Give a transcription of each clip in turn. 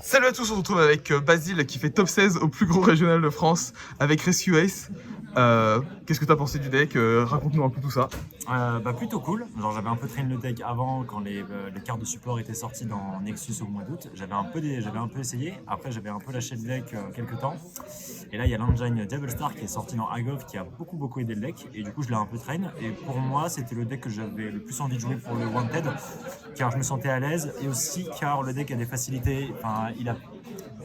Salut à tous, on se retrouve avec Basile qui fait top 16 au plus gros régional de France avec Rescue Ace. Qu'est-ce que tu as pensé du deck? Raconte-nous un peu tout ça. Plutôt cool. Genre, j'avais un peu traîné le deck avant quand les cartes de support étaient sorties dans Nexus au mois d'août. J'avais un peu essayé. Après, j'avais un peu lâché le deck quelques temps. Et là, il y a l'engine Diablo Star qui est sorti dans Agov qui a beaucoup aidé le deck. Et du coup, je l'ai un peu traîné. Et pour moi, c'était le deck que j'avais le plus envie de jouer pour le Wanted. Car je me sentais à l'aise. Et aussi car le deck a des facilités. Enfin,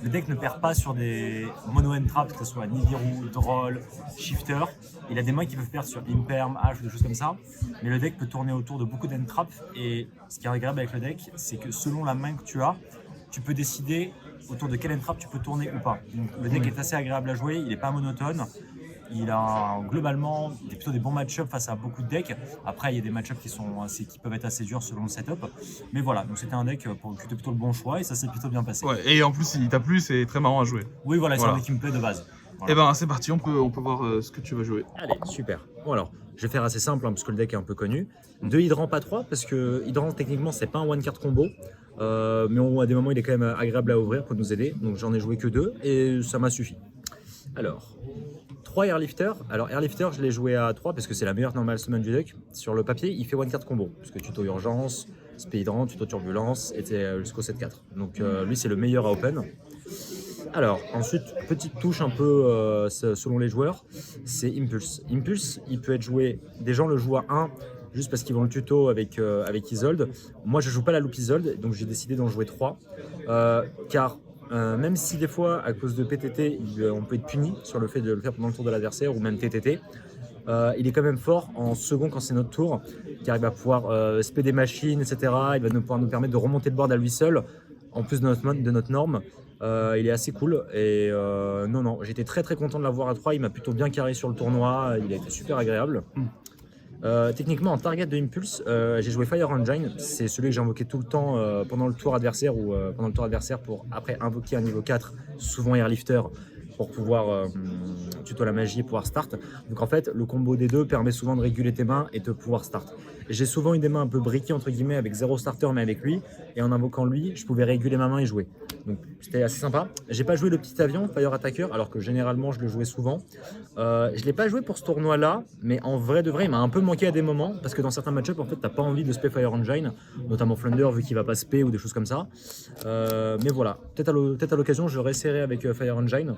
le deck ne perd pas sur des mono end traps, que ce soit Nibiru, Droll, Shifter. Il a des mains qui peuvent perdre sur Imperm, H, des choses comme ça. Mais le deck peut tourner autour de beaucoup d'end traps. Et ce qui est agréable avec le deck, c'est que selon la main que tu as, tu peux décider autour de quel end trap tu peux tourner ou pas. Donc le deck est assez agréable à jouer, il n'est pas monotone. Il a globalement plutôt des bons match-ups face à beaucoup de decks. Après, il y a des match-ups qui peuvent être assez durs selon le setup. Mais voilà, donc c'était un deck pour plutôt le bon choix et ça s'est plutôt bien passé. Ouais, et en plus, il t'a plu, c'est très marrant à jouer. Oui, voilà, c'est un deck qui me plaît de base. Voilà. Et ben, c'est parti, on peut voir ce que tu vas jouer. Allez, super. Bon alors, je vais faire assez simple parce que le deck est un peu connu. 2 hydrants, pas 3, parce que hydrant techniquement c'est pas un one card combo. Mais à des moments il est quand même agréable à ouvrir pour nous aider. Donc j'en ai joué que 2 et ça m'a suffi. Alors, 3 Airlifter. Alors Airlifter je l'ai joué à 3 parce que c'est la meilleure normal summon du deck. Sur le papier il fait one card combo. Parce que tuto urgence, spé hydrant, tuto turbulence et jusqu'au 7-4. Donc lui c'est le meilleur à open. Alors, ensuite, petite touche un peu selon les joueurs, c'est Impulse. Impulse, il peut être joué, des gens le jouent à 1 juste parce qu'ils vont le tuto avec Isolde. Moi, je joue pas la loupe Isolde, donc j'ai décidé d'en jouer 3. Car même si des fois, à cause de PTT, on peut être puni sur le fait de le faire pendant le tour de l'adversaire ou même TTT, il est quand même fort en second quand c'est notre tour, car il va pouvoir spé des machines, etc. Il va pouvoir nous permettre de remonter le board à lui seul, en plus de notre norme. Il est assez cool et non, j'étais très content de l'avoir à 3, il m'a plutôt bien carré sur le tournoi, il a été super agréable. Techniquement en target de Impulse, j'ai joué Fire Engine, c'est celui que j'ai invoqué tout le temps pendant le tour adversaire ou pendant le tour adversaire pour après invoquer un niveau 4, souvent Airlifter, pour pouvoir tuto la magie et pouvoir start. Donc en fait, le combo des deux permet souvent de réguler tes mains et de pouvoir start. J'ai souvent eu des mains un peu briquées entre guillemets avec 0 starter mais avec lui, et en invoquant lui, je pouvais réguler ma main et jouer. Donc c'était assez sympa. J'ai pas joué le petit avion Fire Attacker alors que généralement je le jouais souvent. Je l'ai pas joué pour ce tournoi là, mais en vrai de vrai il m'a un peu manqué à des moments parce que dans certains match-ups en fait t'as pas envie de spé Fire Engine, notamment Flunder vu qu'il va pas spé ou des choses comme ça. Mais voilà, peut-être à l'occasion je réessayerai avec Fire Engine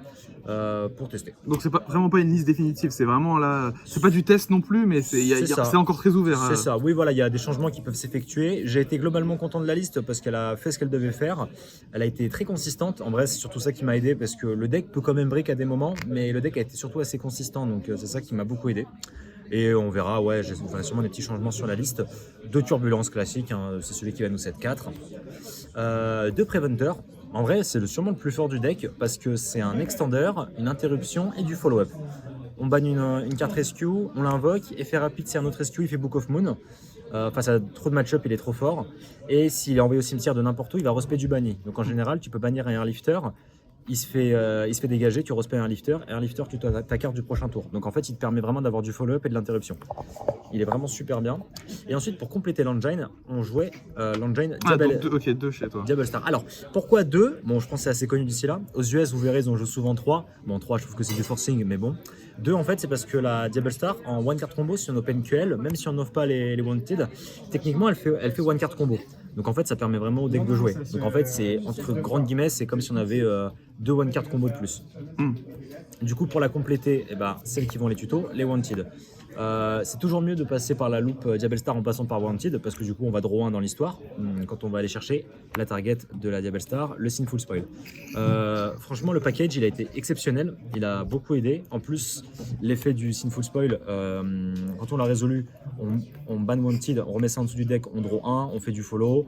pour tester. Donc c'est vraiment pas une liste définitive, c'est vraiment là, c'est pas du test non plus, mais c'est encore très ouvert. C'est ça, oui voilà, il y a des changements qui peuvent s'effectuer. J'ai été globalement content de la liste parce qu'elle a fait ce qu'elle devait faire. Elle a été très consistante, en vrai c'est surtout ça qui m'a aidé parce que le deck peut quand même brick à des moments, mais le deck a été surtout assez consistant, donc c'est ça qui m'a beaucoup aidé. Et on verra, ouais, j'ai sûrement des petits changements sur la liste. 2 turbulences classiques, hein, c'est celui qui va nous 7-4. 2 Preventer. En vrai, c'est sûrement le plus fort du deck parce que c'est un extender, une interruption et du follow-up. On banne une carte rescue, on l'invoque, effet rapide, c'est un autre rescue, il fait Book of Moon. Face à trop de match-up, il est trop fort. Et s'il est envoyé au cimetière de n'importe où, il va respect du banni. Donc en général, tu peux bannir un Airlifter. Il se fait dégager, tu respectes un lifter, et un lifter, tu as ta carte du prochain tour. Donc en fait, il te permet vraiment d'avoir du follow-up et de l'interruption. Il est vraiment super bien. Et ensuite, pour compléter l'engine, on jouait l'engine deux chez toi. Diablo Star. Alors, pourquoi 2? Bon, je pense que c'est assez connu d'ici là. Aux US, vous verrez, on joue souvent 3. Bon, 3, je trouve que c'est du forcing, mais bon. 2, en fait, c'est parce que la Diablo Star, en one card combo, si on open QL, même si on n'offre pas les Wanted, techniquement, elle fait one card combo. Donc en fait, ça permet vraiment au deck de jouer. Donc en fait, c'est entre grandes guillemets, c'est comme si on avait 2 one card combo de plus. Du coup, pour la compléter, celles qui vont les tutos, les Wanted. C'est toujours mieux de passer par la loupe Diablo Star en passant par Wanted parce que du coup on va draw 1 dans l'histoire quand on va aller chercher la target de la Diablo Star, le Sinful Spoil. Franchement le package il a été exceptionnel, il a beaucoup aidé. En plus l'effet du Sinful Spoil, quand on l'a résolu, on ban Wanted, on remet ça en dessous du deck, on draw 1, on fait du follow.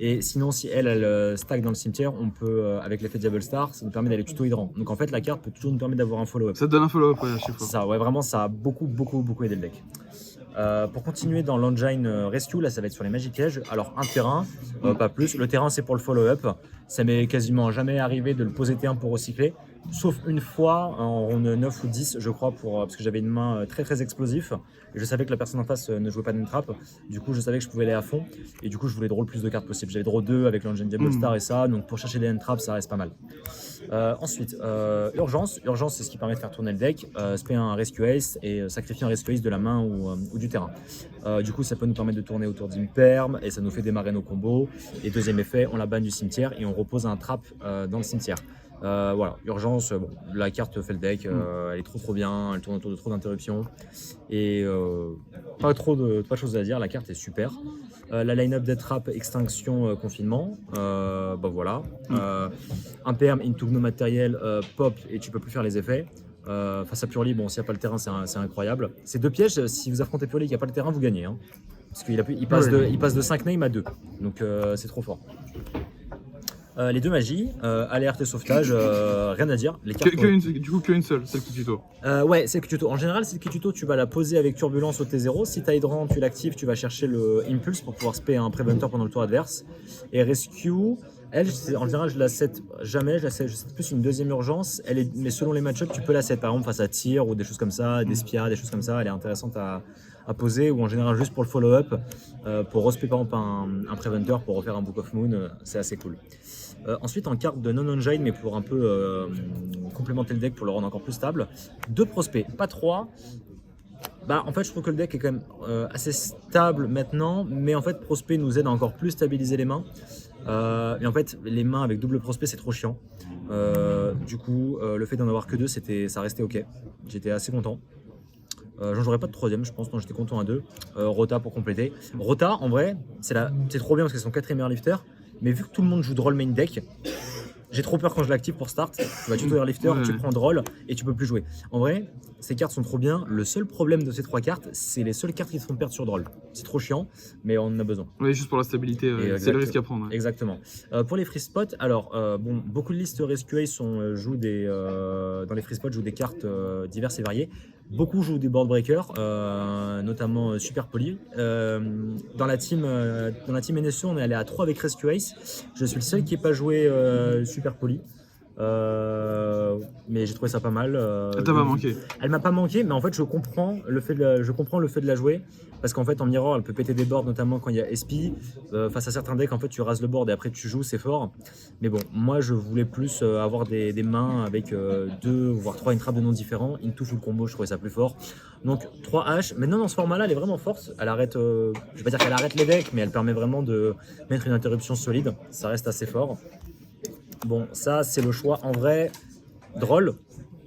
Et sinon si elle stack dans le cimetière, on peut avec l'effet Diablo Star, ça nous permet d'aller tuto hydrant. Donc en fait la carte peut toujours nous permettre d'avoir un follow-up. Ça te donne un follow-up à chaque fois. Ça, ouais, vraiment ça a beaucoup aider le deck. Pour continuer dans l'engine rescue, là ça va être sur les magic pièges. Alors un terrain, pas plus. Le terrain c'est pour le follow-up. Ça m'est quasiment jamais arrivé de le poser T1 pour recycler. sauf une fois en ronde 9 ou 10, je crois, parce que j'avais une main très très explosif. Et je savais que la personne en face ne jouait pas d'entrap. Du coup, je savais que je pouvais aller à fond. Et du coup, je voulais draw le plus de cartes possible. J'avais draw 2 avec l'Engine Diablo Star et ça. Donc pour chercher des entraps, ça reste pas mal. Ensuite, urgence. Urgence, c'est ce qui permet de faire tourner le deck. Spray un Rescue Ace et sacrifier un Rescue Ace de la main ou du terrain. Du coup, ça peut nous permettre de tourner autour d'Imperm et ça nous fait démarrer nos combos. Et deuxième effet, on la banne du cimetière et on repose un trap dans le cimetière. Voilà, urgence, bon, la carte fait le deck, elle est trop bien, elle tourne autour de trop d'interruptions et pas de choses à dire, la carte est super. La line-up des traps, extinction, confinement, bah voilà. Un perm, into no matériel, pop et tu peux plus faire les effets. Face à Purely, bon, s'il n'y a pas le terrain, c'est incroyable. Ces deux pièges, si vous affrontez Purely et qu'il n'y a pas le terrain, vous gagnez. Hein, parce qu'il passe de 5 names à 2, donc c'est trop fort. Les deux magies, alerte et sauvetage, rien à dire. Les cartes Du coup, qu'une seule, celle qui tuto. Ouais, c'est le tuto. En général, c'est le tuto, tu vas la poser avec turbulence au T0. Si tu as hydrant, tu l'actives, tu vas chercher le impulse pour pouvoir spé un preventer pendant le tour adverse. Et rescue, elle, en général, je la set jamais, je set plus une deuxième urgence. Mais selon les match-ups, tu peux la set par exemple face à tir ou des choses comme ça, des spias, des choses comme ça. Elle est intéressante à poser ou en général juste pour le follow-up, pour respect par exemple un preventer pour refaire un Book of Moon, c'est assez cool. Ensuite, en carte de non-engine, mais pour un peu complémenter le deck pour le rendre encore plus stable, 2 prospects, pas 3. Bah, en fait, je trouve que le deck est quand même assez stable maintenant, mais en fait, prospect nous aide à encore plus stabiliser les mains. Et en fait, les mains avec double prospect, c'est trop chiant. Du coup, le fait d'en avoir que 2, ça restait ok. J'étais assez content. J'en jouerais pas de troisième, je pense, donc j'étais content à 2. Rota pour compléter. Rota, en vrai, c'est trop bien parce que c'est son 4ème air lifter. Mais vu que tout le monde joue Droll main deck, j'ai trop peur quand je l'active pour start. Tu vas tuto airlifter, tu prends Droll et tu peux plus jouer. En vrai, ces cartes sont trop bien. Le seul problème de ces 3 cartes, c'est les seules cartes qui te font perdre sur Droll. C'est trop chiant, mais on en a besoin. Oui, juste pour la stabilité, c'est le risque à prendre. Ouais. Exactement. Pour les free spots, alors, bon, beaucoup de listes Rescue Ace jouent dans les free spots, jouent des cartes diverses et variées. Beaucoup jouent des board breakers, notamment Super Poly. Dans la team NSO, on est allé à 3 avec Rescue Ace. Je suis le seul qui n'ait pas joué Super Poly. Mais j'ai trouvé ça pas mal. Elle t'a pas manqué. Elle m'a pas manqué, mais en fait je comprends le fait de la jouer parce qu'en fait en mirror elle peut péter des boards, notamment quand il y a SP. Face à certains decks en fait tu rases le board et après tu joues, c'est fort. Mais bon, moi je voulais plus avoir des mains avec 2 voire 3 entraps de noms différents. Into full combo, je trouvais ça plus fort. Donc 3 H. Maintenant dans ce format là elle est vraiment forte. Elle arrête, je vais pas dire qu'elle arrête les decks, mais elle permet vraiment de mettre une interruption solide. Ça reste assez fort. Bon, ça, c'est le choix. En vrai, Droll,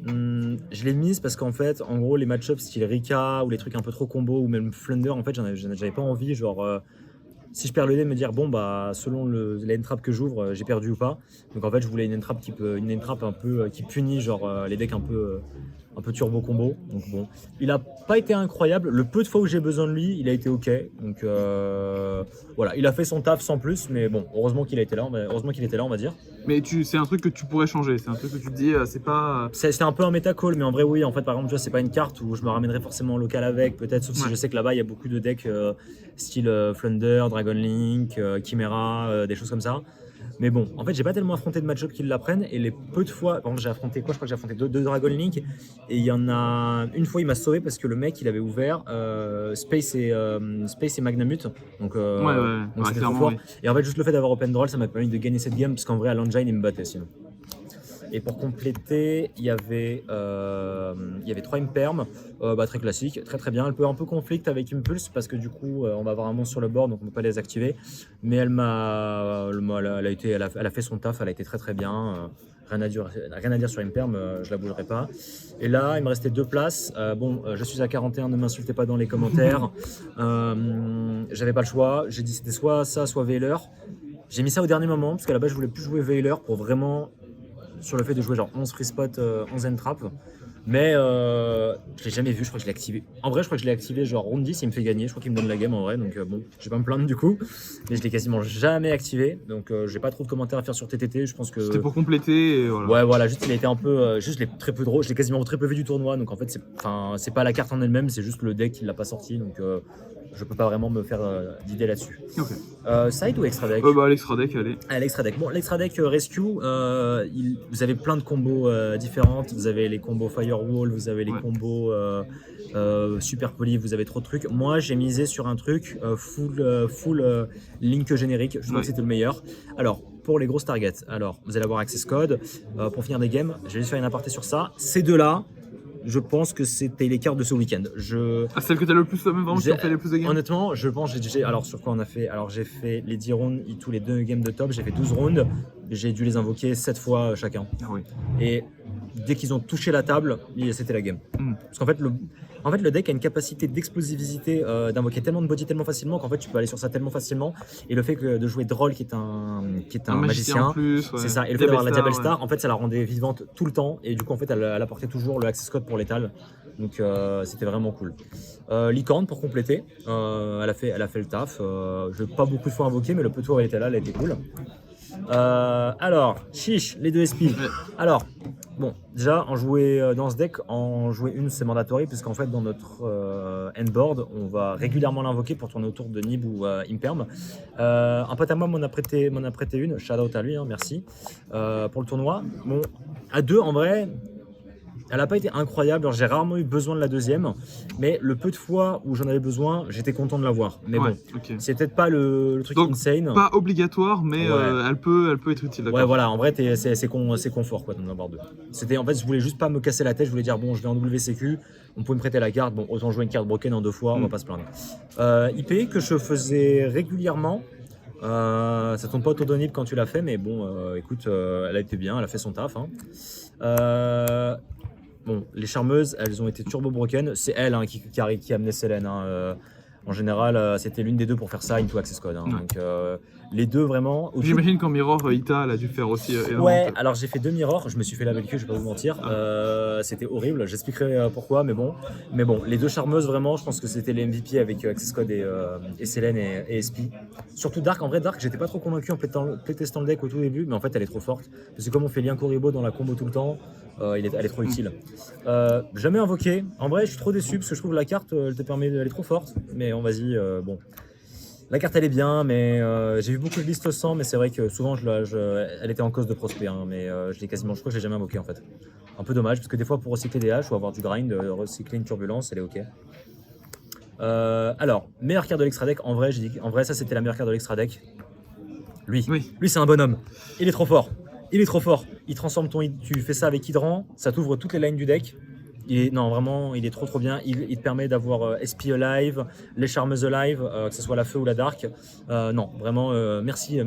je l'ai mise parce qu'en fait, en gros, les match-ups style Rika ou les trucs un peu trop combo ou même Flunder, en fait, j'avais pas envie, genre, si je perds le dé, me dire, bon, bah, selon la entrap que j'ouvre, j'ai perdu ou pas. Donc, en fait, je voulais une entrap un peu qui punit, genre, les decks un peu turbo combo. Donc, bon, il a pas été incroyable. Le peu de fois où j'ai besoin de lui, il a été ok. Donc, voilà, il a fait son taf sans plus, mais bon, heureusement qu'il était là, on va dire. Mais c'est un truc que tu pourrais changer, c'est un truc que tu te dis, c'est pas... C'est un peu un méta call, mais en vrai, oui, en fait, par exemple, tu vois, c'est pas une carte où je me ramènerais forcément en local avec, peut-être, sauf si je sais que là-bas, il y a beaucoup de decks style Flunder, Dragon Link, Chimera, des choses comme ça. Mais bon, en fait, j'ai pas tellement affronté de match-up qui l'apprennent et les peu de fois, par exemple, j'ai affronté quoi? Je crois que j'ai affronté deux Dragon Link et il y en a une fois, il m'a sauvé parce que le mec, il avait ouvert Space et Magnamut. Donc, c'était trop fort. Oui. Et en fait, juste le fait d'avoir Open Droll, ça m'a permis de gagner cette game parce qu'en vrai, à l'engine, il me battait sinon. Et pour compléter, il y avait 3 Imperm, très classique, très bien. Elle peut un peu conflict avec Impulse parce que du coup, on va avoir un monstre sur le board, donc on ne peut pas les activer. Mais elle a fait son taf, elle a été très bien. Rien à dire sur Imperm, je la bougerai pas. Et là, il me restait 2 places. Je suis à 41, ne m'insultez pas dans les commentaires. J'avais pas le choix. J'ai dit c'était soit ça, soit Veiler. J'ai mis ça au dernier moment parce qu'à la base, je voulais plus jouer Veiler pour vraiment sur le fait de jouer genre 11 free spot, 11 entrap. Mais je l'ai jamais vu, je crois que je l'ai activé. En vrai, je crois que je l'ai activé genre round 10, il me fait gagner. Je crois qu'il me donne la game en vrai, donc bon, je vais pas me plaindre du coup. Mais je l'ai quasiment jamais activé, donc j'ai pas trop de commentaires à faire sur TTT. Je pense que c'était pour compléter. Et voilà. Ouais, voilà, juste il a été un peu, juste je l'ai très peu drôle, je l'ai quasiment très peu vu du tournoi, donc en fait c'est pas la carte en elle-même, c'est juste le deck qui l'a pas sorti, donc je peux pas vraiment me faire d'idée là-dessus. Ok. Side ou extra deck? Bah, l'extra deck, allez. L'extra deck. Bon, l'extra deck Rescue, vous avez plein de combos différentes. Vous avez les combos Firewall, vous avez les combos Super Poly, vous avez trop de trucs. Moi, j'ai misé sur un truc full link générique. Je trouve que c'était le meilleur. Alors, pour les grosses targets, alors vous allez avoir access code. Pour finir des games, je vais juste faire une aparté sur ça. Ces deux-là, je pense que c'était les cartes de ce week-end. Celle que t'as le plus, même vraiment, qui ont fait les plus de games. Honnêtement, je pense, alors sur quoi on a fait? Alors j'ai fait les 10 rounds, tous les 2 games de top, j'ai fait 12 rounds, j'ai dû les invoquer 7 fois chacun. Ah oui. Et dès qu'ils ont touché la table, c'était la game. Parce qu'en fait, le deck a une capacité d'explosivité, d'invoquer tellement de body tellement facilement qu'en fait tu peux aller sur ça tellement facilement. Et le fait de jouer Droll qui est un magicien, en plus, c'est ça. Et le fait d'avoir la Diabell Star, en fait ça la rendait vivante tout le temps. Et du coup en fait elle apportait toujours le access code pour l'étal. Donc c'était vraiment cool. Licorne pour compléter, elle a fait le taf. Je n'ai pas beaucoup de fois invoqué, mais le peu de fois où elle était là, elle était cool. Alors, chiche, les 2 SP. Alors, bon, déjà, dans ce deck, en jouer une, c'est mandatory, puisqu'en fait, dans notre endboard, on va régulièrement l'invoquer pour tourner autour de Nib ou Imperm. Un pote à moi m'en a prêté une, shout out à lui, hein, merci, pour le tournoi. Bon, à 2, en vrai, elle n'a pas été incroyable, j'ai rarement eu besoin de la deuxième, mais le peu de fois où j'en avais besoin, j'étais content de l'avoir. Mais bon, c'est peut-être pas le truc donc, insane. Pas obligatoire, mais elle peut être utile. Ouais, voilà, en vrai, c'est confort quoi, d'en avoir 2. En fait, je voulais juste pas me casser la tête, je voulais dire, bon, je vais en WCQ, on peut me prêter la carte, bon, autant jouer une carte broken en 2 fois, on va pas se plaindre. IP que je faisais régulièrement. Ça tombe pas autour de Nib quand tu l'as fait, mais bon, écoute, elle a été bien, elle a fait son taf. Hein. Bon, les charmeuses, elles ont été turbo broken. C'est elle hein, qui a amené Selene. Hein. En général, c'était l'une des 2 pour faire ça, into access code. Hein. Donc, les 2 vraiment. J'imagine qu'en mirror, Ita, elle a dû faire aussi. Ouais, alors j'ai fait 2 mirrors. Je me suis fait la belle queue, je vais pas vous mentir. C'était horrible. J'expliquerai pourquoi, mais bon. Les 2 charmeuses, vraiment, je pense que c'était les MVP avec access code et Selene et SP. Surtout Dark. En vrai, Dark, j'étais pas trop convaincu en playtestant le deck au tout début, mais en fait, elle est trop forte. Parce que comme on fait lien Koribo dans la combo tout le temps, elle est trop utile. Jamais invoqué. En vrai, je suis trop déçu parce que je trouve que la carte, elle est trop forte. Mais vas-y, bon. La carte elle est bien, mais j'ai vu beaucoup de listes sans, mais c'est vrai que souvent elle était en cause de prospect, hein, mais je crois que je l'ai jamais invoqué en fait. Un peu dommage, parce que des fois pour recycler des haches ou avoir du grind, recycler une turbulence, elle est ok. Alors, meilleure carte de l'extra deck, en vrai ça c'était la meilleure carte de l'extra deck. Lui c'est un bonhomme, il est trop fort. Il transforme tu fais ça avec Hydran, ça t'ouvre toutes les lines du deck. Non, vraiment, il est trop bien. Il te permet d'avoir SP Alive, les Charmeuses Alive, que ce soit la feu ou la dark. Non, vraiment, merci.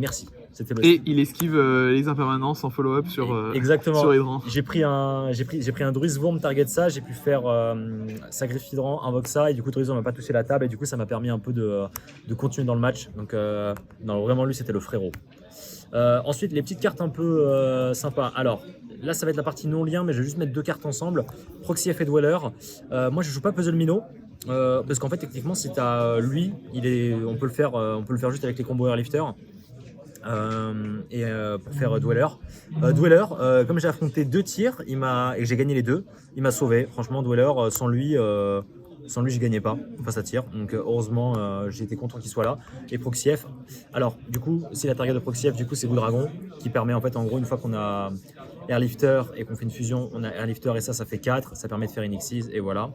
C'était le Et il esquive les impermanences en follow-up sur Hydran. J'ai pris un Druisworm target ça, j'ai pu faire Sacrifice Hydran, invoque ça, et du coup Druisworm n'a pas touché la table, et du coup ça m'a permis un peu de continuer dans le match. Donc, non, vraiment, lui, c'était le frérot. Ensuite, les petites cartes un peu sympas. Alors, là, ça va être la partie non lien, mais je vais juste mettre 2 cartes ensemble. Proxy F et Dweller. Moi, je joue pas Puzzle Minnow. Parce qu'en fait, techniquement, si t'as lui, on peut le faire juste avec les combos Airlifter. Pour faire Dweller. Dweller, comme j'ai affronté 2 tirs, et que j'ai gagné les 2, il m'a sauvé. Franchement, Dweller, sans lui, je gagnais pas face à tir. Donc heureusement, j'ai été content qu'il soit là. Et Proxy F. Alors, du coup, si la target de Proxy F, du coup, c'est Blue Dragon, qui permet en fait, en gros, une fois qu'on a Airlifter et qu'on fait une fusion, on a Airlifter et ça fait 4. Ça permet de faire une Xyz et voilà.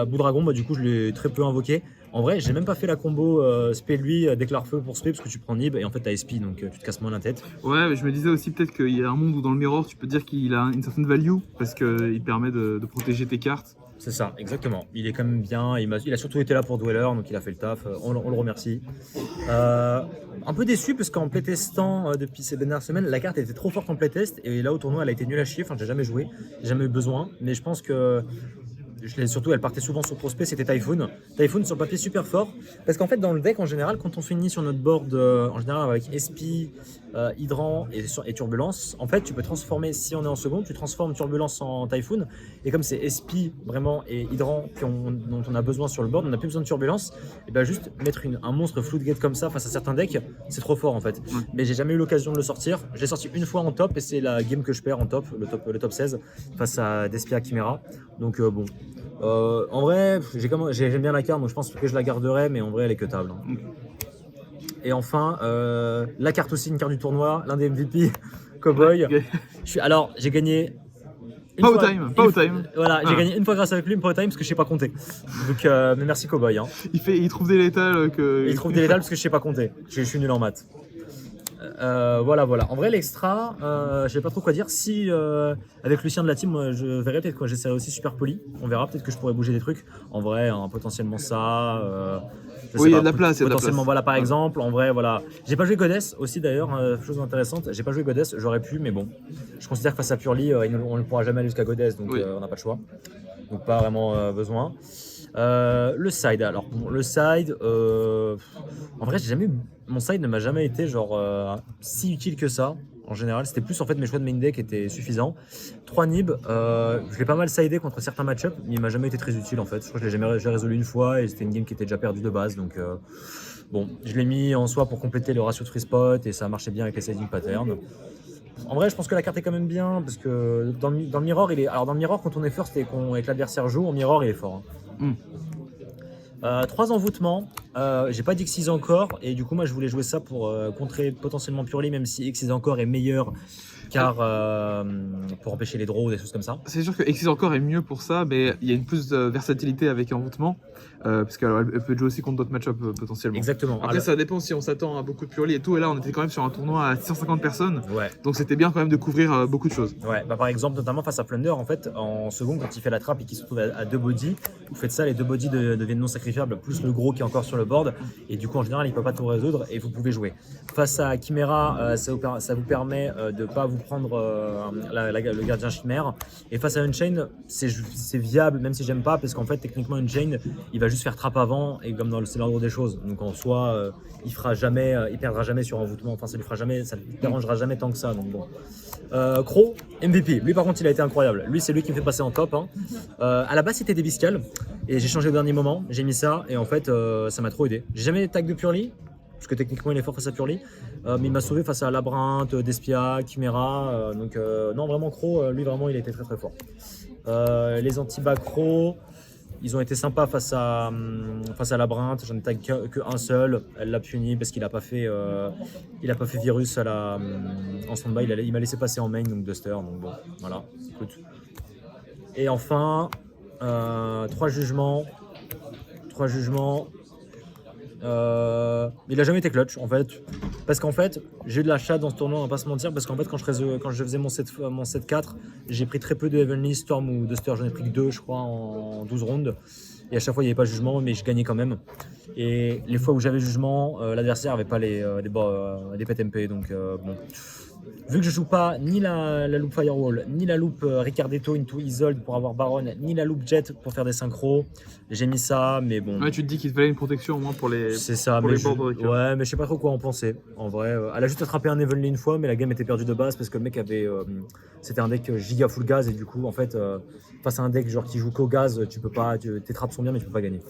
Blue Dragon, du coup, je l'ai très peu invoqué. En vrai, j'ai même pas fait la combo spé lui, déclare feu pour spé parce que tu prends Nib et en fait t'as SP donc tu te casses moins la tête. Ouais, mais je me disais aussi peut-être qu'il y a un monde où dans le mirror tu peux dire qu'il a une certaine value parce qu'il permet de protéger tes cartes. C'est ça, exactement. Il est quand même bien, il a surtout été là pour Dweller donc il a fait le taf, on le remercie. Un peu déçu parce qu'en playtestant depuis ces dernières semaines, la carte était trop forte en playtest et là au tournoi elle a été nulle à chier, enfin j'ai jamais joué, j'ai jamais eu besoin, mais je pense que surtout elle partait souvent sur prospect, c'était Typhoon. Typhoon sur le papier super fort, parce qu'en fait dans le deck en général, quand on finit sur notre board en général avec SP, Hydran et Turbulence, en fait tu peux transformer, si on est en seconde, tu transformes Turbulence en Typhoon, et comme c'est SP vraiment et Hydran dont on a besoin sur le board, on n'a plus besoin de Turbulence, et bien juste mettre un monstre Floodgate comme ça face à certains decks, c'est trop fort en fait. Mais j'ai jamais eu l'occasion de le sortir, j'ai sorti une fois en top et c'est la game que je perds en top, le top 16 face à Despia Chimera, donc bon. En vrai, j'aime bien la carte, donc je pense que je la garderai, mais en vrai, elle est cuttable. Hein. Et enfin, la carte aussi, une carte du tournoi, l'un des MVP, Cowboy. Ok. Alors, j'ai gagné. Pas au time. Voilà, j'ai Ah. gagné une fois grâce avec lui, mais pas au time parce que je sais pas compter. Donc, mais merci Cowboy. Hein. Il trouve des létals que. Et il trouve des létals parce que je sais pas compter. Je suis nul en maths. Voilà. En vrai, l'extra, je sais pas trop quoi dire. Si avec Lucien de la team, je verrai peut-être quoi. J'essaierai aussi super poli. On verra peut-être que je pourrais bouger des trucs. En vrai, hein, potentiellement ça. Je sais Oui, il y pas, a de la place. Il y a de la potentiellement, place. voilà, par exemple. En vrai, voilà. J'ai pas joué Goddess aussi d'ailleurs. Chose intéressante. J'ai pas joué Goddess. J'aurais pu, mais bon. Je considère que face à Purely, on ne pourra jamais aller jusqu'à Goddess, donc Oui. on n'a pas le choix. Donc pas vraiment besoin. Le side, alors bon, le side, en vrai, mon side ne m'a jamais été genre si utile que ça. En général, c'était plus en fait mes choix de main deck étaient suffisants. 3 Nib, je l'ai pas mal sidé contre certains match-ups, mais il m'a jamais été très utile en fait. Je crois que j'ai résolu une fois et c'était une game qui était déjà perdue de base, donc bon, je l'ai mis en soi pour compléter le ratio de free spot et ça marchait bien avec les siding patterns. En vrai, je pense que la carte est quand même bien parce que dans le mirror, alors dans le mirror, quand on est first et que l'adversaire joue, en mirror, il est fort. Hein. 3 envoûtements, j'ai pas d'Xyz encore et du coup moi je voulais jouer ça pour contrer potentiellement Purely même si Xyz encore est meilleur car pour empêcher les draws ou des choses comme ça. C'est sûr que Exis encore est mieux pour ça, mais il y a une plus de versatilité avec envoûtement, parce qu'elle peut jouer aussi contre d'autres match-ups potentiellement. Exactement. Après, ça dépend si on s'attend à beaucoup de Purely et tout, et là on était quand même sur un tournoi à 650 personnes, Ouais. donc c'était bien quand même de couvrir beaucoup de choses. Ouais, bah par exemple, notamment face à Plunder, en fait, en second, quand il fait la trappe et qu'il se retrouve à 2 bodies, vous faites ça, les 2 bodies deviennent non sacrifiables, plus le gros qui est encore sur le board, et du coup, en général, il peut pas tout résoudre et vous pouvez jouer. Face à Chimera, ça vous permet de pas vous prendre le gardien chimère, et face à Unchain, c'est viable, même si j'aime pas, parce qu'en fait, techniquement, Unchain, il va juste faire trappe avant, et comme c'est l'ordre des choses. Donc en soi, il perdra jamais sur envoûtement, enfin, ça ne dérangera jamais tant que ça, donc bon. Crow, MVP. Lui par contre il a été incroyable. Lui c'est lui qui me fait passer en top. Hein. À la base c'était des biscales et j'ai changé au dernier moment. J'ai mis ça et en fait ça m'a trop aidé. J'ai jamais tag de Purely parce que techniquement il est fort face à Purely, mais il m'a sauvé face à Labyrinthe, Despia, Chimera. Donc non vraiment Crow, lui vraiment il a été très très fort. Les anti-back Crow. Ils ont été sympas face à Labyrinthe. J'en ai tag que un seul. Elle l'a puni parce qu'il a pas fait virus en stand-by. Il m'a laissé passer en main, donc Duster. Donc bon, voilà. Écoute. Et enfin, 3 jugements. Il a jamais été clutch en fait. Parce qu'en fait, j'ai eu de la chatte dans ce tournoi, on va pas se mentir. Parce qu'en fait, quand je faisais mon 7-4, j'ai pris très peu de Heavenly, Storm ou Duster. J'en ai pris que 2, je crois, en 12 rounds. Et à chaque fois, il n'y avait pas de jugement, mais je gagnais quand même. Et les fois où j'avais jugement, l'adversaire n'avait pas les pets MP. Donc bon. Vu que je joue pas ni la loupe Firewall, ni la loupe Ricardetto into Isolde pour avoir Baron, ni la loupe Jet pour faire des synchros, j'ai mis ça, mais bon. Ouais, tu te dis qu'il te fallait une protection au moins pour les. C'est ça, pour mais les bords de ouais, mais je sais pas trop quoi en penser. En vrai, elle a juste attrapé un Evenly une fois, mais la game était perdue de base parce que le mec avait. C'était un deck giga full gaz et du coup, en fait, face à un deck genre qui joue qu'au gaz, tu peux pas. Tes trappes sont bien, mais tu peux pas gagner.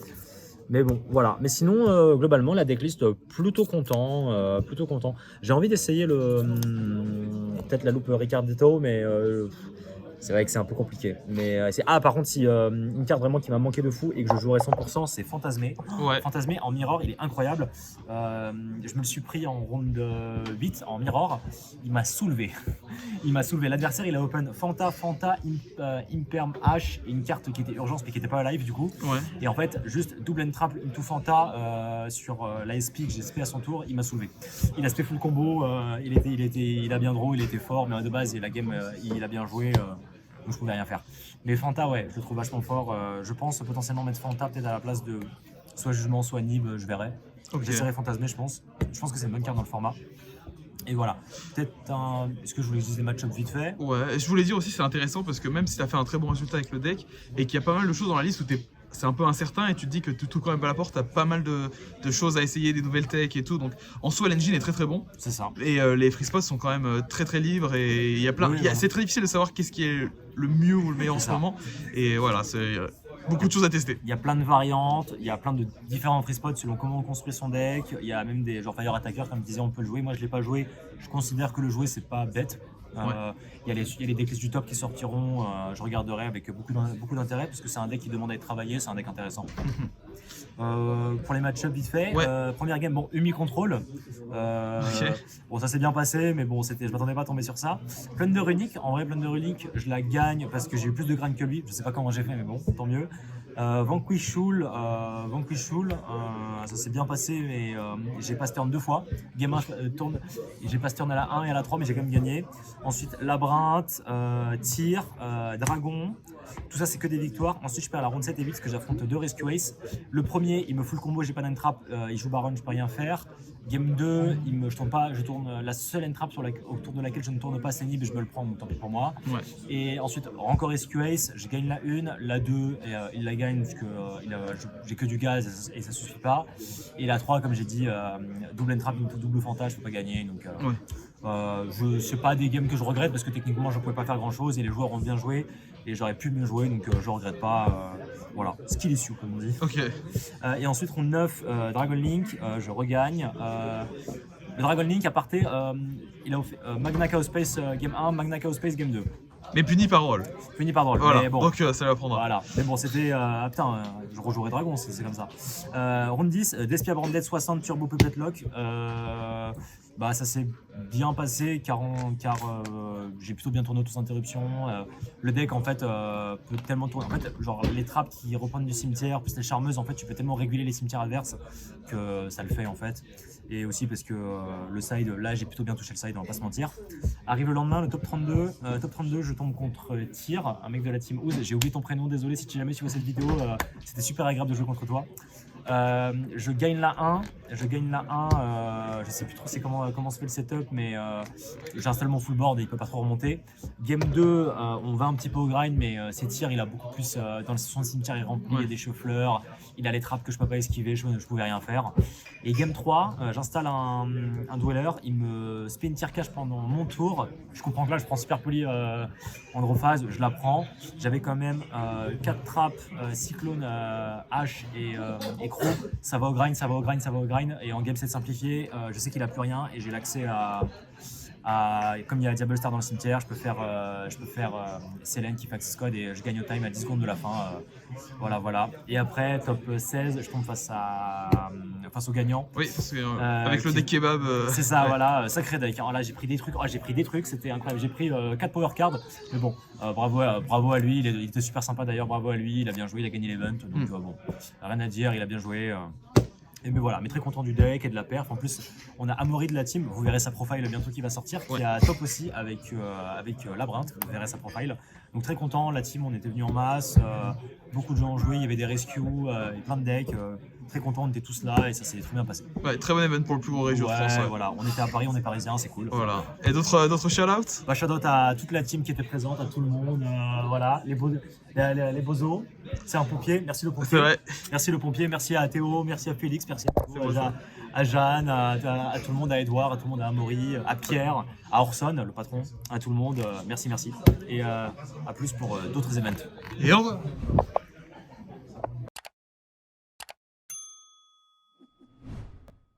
Mais bon, voilà. Mais sinon, globalement, la decklist, plutôt content. J'ai envie d'essayer peut-être la loupe Ricardetto, mais c'est vrai que c'est un peu compliqué. Mais par contre, si une carte vraiment qui m'a manqué de fou et que je jouerai 100%, c'est Fantasmé. Ouais. Fantasmé en mirror, il est incroyable. Je me le suis pris en round 8 en mirror. Il m'a soulevé. L'adversaire, il a open Fanta, Imperm H et une carte qui était urgence mais qui n'était pas live du coup. Ouais. Et en fait, juste double and trap into Fanta sur la SP que j'ai SP à son tour, il m'a soulevé. Il a SP full combo, il a bien draw, il était fort, mais de base, la game, il a bien joué. Donc je pouvais rien faire. Mais Fanta, ouais, je le trouve vachement fort. Je pense potentiellement mettre Fanta peut-être à la place de soit Jugement, soit Nib, je verrai. Okay. J'essaierai Fantasmé, je pense. Je pense que c'est une bonne carte dans le format. Et voilà. Peut-être Est-ce que je voulais juste des match-ups vite fait? Ouais, et je voulais dire aussi, c'est intéressant parce que même si tu as fait un très bon résultat avec le deck et qu'il y a pas mal de choses dans la liste où c'est un peu incertain et tu te dis que tu trouves quand même pas la porte, t'as pas mal de choses à essayer, des nouvelles techs et tout. Donc en soi, l'engine est très très bon. C'est ça. Et les free spots sont quand même très très libres et il y a plein. Oui, c'est très difficile de savoir qu'est-ce qui est le mieux ou le meilleur en ce moment. Et voilà, c'est beaucoup de choses à tester. Il y a plein de variantes, il y a plein de différents free spots selon comment on construit son deck. Il y a même des genre Fire Attacker, comme je disais, on peut le jouer. Moi, je l'ai pas joué. Je considère que le jouer, c'est pas bête. Il y a les decklists du top qui sortiront, je regarderai avec beaucoup d'intérêt parce que c'est un deck qui demande à être travaillé, c'est un deck intéressant. Pour les match-up vite fait, première game, bon, Umi Control. Bon, ça s'est bien passé, mais bon, je m'attendais pas à tomber sur ça. Plunder Unique, en vrai, Plunder Unique, je la gagne parce que j'ai eu plus de grind que lui. Je sais pas comment j'ai fait, mais bon, tant mieux. Vanquishul, ça s'est bien passé, mais j'ai passé turn 2 fois. Game 1, j'ai passé turn à la 1 et à la 3, mais j'ai quand même gagné. Ensuite, Labyrinthe, Tir, Dragon. Tout ça, c'est que des victoires. Ensuite, je perds la round 7 et 8 parce que j'affronte 2 Rescue Ace. Le premier, il me fout le combo, j'ai pas d'entrap, il joue Baron, je peux rien faire. Game 2, je tourne pas, je tourne la seule entrap autour de laquelle je ne tourne pas, c'est Nib, je me le prends, donc tant pis pour moi. Ouais. Et ensuite, encore Rescue Ace, je gagne la 1, la 2, il la gagne parce que j'ai que du gaz et ça suffit pas. Et la 3, comme j'ai dit, double entrap, double fantasme, je peux pas gagner. Donc, c'est pas des games que je regrette parce que techniquement, je pouvais pas faire grand chose et les joueurs ont bien joué. Et j'aurais pu mieux jouer, donc je regrette pas. Voilà, skill issue comme on dit. Ok. Et ensuite, round 9, Dragon Link, je regagne. Le Dragon Link, à parté, il a fait Magna Chaos Space Game 1, Magna Chaos Space Game 2. Mais puni par rôle. Fini par drôle. Voilà, Mais bon, donc ça l'apprendra. voilà. Mais bon, c'était. Je rejouerai Dragon, c'est comme ça. Round 10, Despia Branded 60 Turbo Puppet Lock. Ça s'est bien passé car j'ai plutôt bien tourné aux interruptions. Le deck en fait peut tellement tourner. En fait, genre les trappes qui reprennent du cimetière, plus les charmeuses, en fait, tu peux tellement réguler les cimetières adverses que ça le fait en fait. Et aussi parce que le side, là j'ai plutôt bien touché le side, on va pas se mentir. Arrive le lendemain, le top 32. Top 32, je tombe contre Tyr, un mec de la team Ouz. J'ai oublié ton prénom, désolé si jamais tu vois cette vidéo. C'était super agréable de jouer contre toi. Je gagne la 1, je sais plus trop comment se fait le setup, mais j'installe mon full board et il peut pas trop remonter. Game 2, on va un petit peu au grind, mais c'est Tyr, il a beaucoup plus dans son cimetière, il est rempli, il y a des chauffleurs, il a les trappes que je peux pas esquiver, je pouvais rien faire. Et game 3, j'installe un dweller, il me spin Tyr cache pendant mon tour. Je comprends que là je prends super poli Androphase, je la prends. J'avais quand même 4 trappes, Cyclone, H et Crow. Ça va au grind. Et en game 7 simplifié, je sais qu'il a plus rien et j'ai l'accès à comme il y a Diable Star dans le cimetière, je peux faire Selene qui fait Access Code et je gagne au time à 10 secondes de la fin. Voilà. Et après, top 16, je tombe face au gagnant. Oui, parce que, avec le deck kebab. C'est ça, voilà, sacré deck. Hein. Là, j'ai pris des trucs, c'était incroyable. J'ai pris 4 power cards, mais bon, bravo à lui, il était super sympa d'ailleurs, bravo à lui, il a bien joué, il a gagné l'event, donc bon, rien à dire, il a bien joué. Mais voilà, mais très content du deck et de la perf. En plus, on a Amaury de la team, vous verrez sa profile bientôt qui va sortir, qui a top aussi avec Labyrinthe, vous verrez sa profile. Donc très content, la team, on était venus en masse, beaucoup de gens ont joué, il y avait des rescues, et plein de decks. Très content, on était tous là et ça s'est très bien passé. Ouais, très bon event pour le plus gros région de France. Ouais. Voilà, on était à Paris, on est parisiens, c'est cool. Voilà. Et d'autres shout-outs? Shout-out à toute la team qui était présente, à tout le monde, voilà, les bozos. C'est un pompier, merci le pompier. C'est vrai. Merci le pompier, merci à Théo, merci à Félix, merci à Jeanne, à tout le monde, à Edouard, à tout le monde, à Amaury, à Pierre, à Orson, le patron, à tout le monde, merci. Et à plus pour d'autres events. Et au revoir.